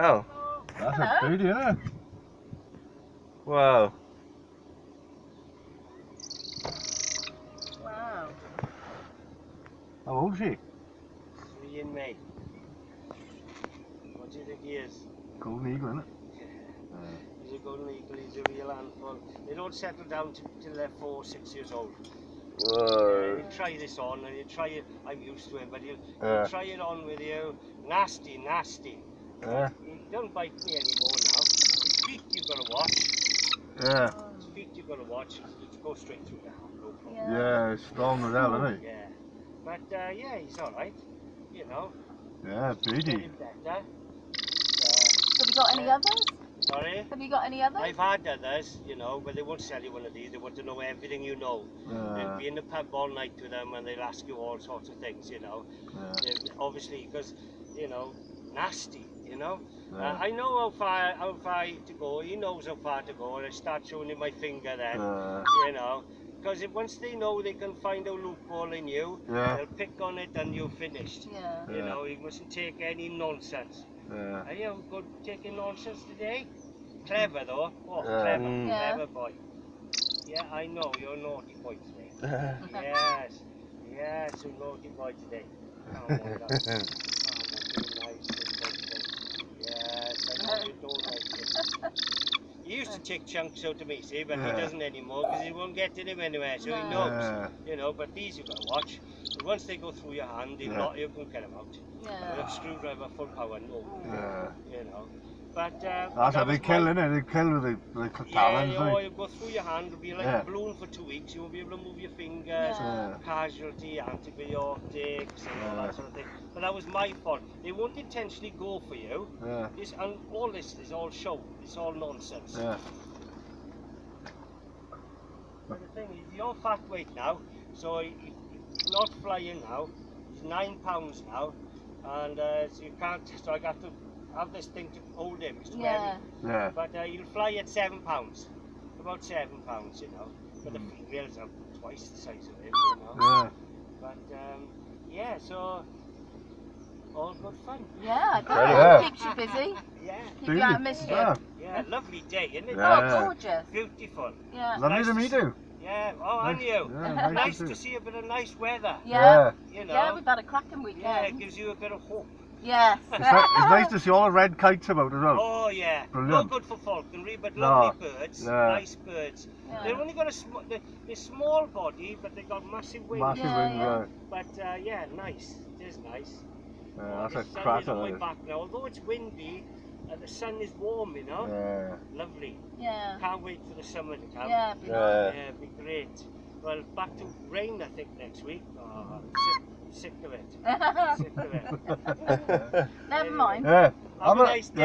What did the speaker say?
Oh. That's a beauty, isn't it? Wow. Wow. How old is she? 3 in May. What do you think he is? Golden eagle, isn't it? He's a golden eagle, he's a real handful. They don't settle down till they're 4 or 6 years old. Whoa. You try this on and you try it, I'm used to it, but you try it on with you. Nasty, nasty. Yeah. He don't bite me anymore now. His feet you've got to watch. Yeah. His feet you've got to watch. It goes straight through now, no problem. Yeah, it's strong as hell, isn't he? Yeah. But yeah, he's alright. You know. Yeah, beauty. Getting better. Have you got any others? Sorry? Have you got any others? I've had others, you know, but they won't sell you one of these. They want to know everything you know. They'll be in the pub all night with them and they'll ask you all sorts of things, you know. Obviously, because, you know, nasty, you know. I know how far to go. He knows how far to go, and I start showing him my finger then, you know. Because once they know they can find a loophole in you, they'll pick on it and you're finished. You know, you mustn't take any nonsense. Are you good taking nonsense today? Clever though. Oh, clever, clever boy. Yeah, I know, you're a naughty boy today. Yes, yes, you're a naughty boy today. Come on, nice. Yes, I know you don't like it. He used to take chunks out of me, see, but he doesn't anymore because he won't get to him anywhere, so he knows, you know, but these you've got to watch. And once they go through your hand, you can get them out. With a screwdriver full power, no. You know. But that's how they kill, innit? They kill with the talons. Yeah, you go through your hand, it'll be like a balloon for 2 weeks. You won't be able to move your fingers, casualty, antibiotics, and all that sort of thing. But that was my fault. They won't intentionally go for you. And all this is all show. It's all nonsense. But the thing is, you're fat weight now, so he's not flying now. He's 9 pounds now, and so you can't. So I got to have this thing to hold him. It's too heavy. But he'll fly at 7 pounds, about 7 pounds, you know. But the females are twice the size of him, you know. But yeah, so all good fun. Yeah, that keeps you busy. Keep you out of mischief. Yeah, lovely day, isn't it? Oh, gorgeous. Beautiful. Lovely to meet you. Yeah, and you. Nice to see a bit of nice weather. You know. Yeah, we've had a cracking weekend. Yeah, it gives you a bit of hope. Yes. It's nice to see all the red kites about as well. Oh yeah. Brilliant. Not good for falconry, but lovely birds. Nice birds. They've only got they're small body, but they've got massive wings. Massive wings, But yeah, nice. It is nice. That's the a sun crack is on my back now. Although it's windy, the sun is warm, you know. Lovely. Can't wait for the summer to come. It'd be great. Well, back to rain, I think, next week. Oh, sick of it. Sick of it. Never mind. Have a nice day.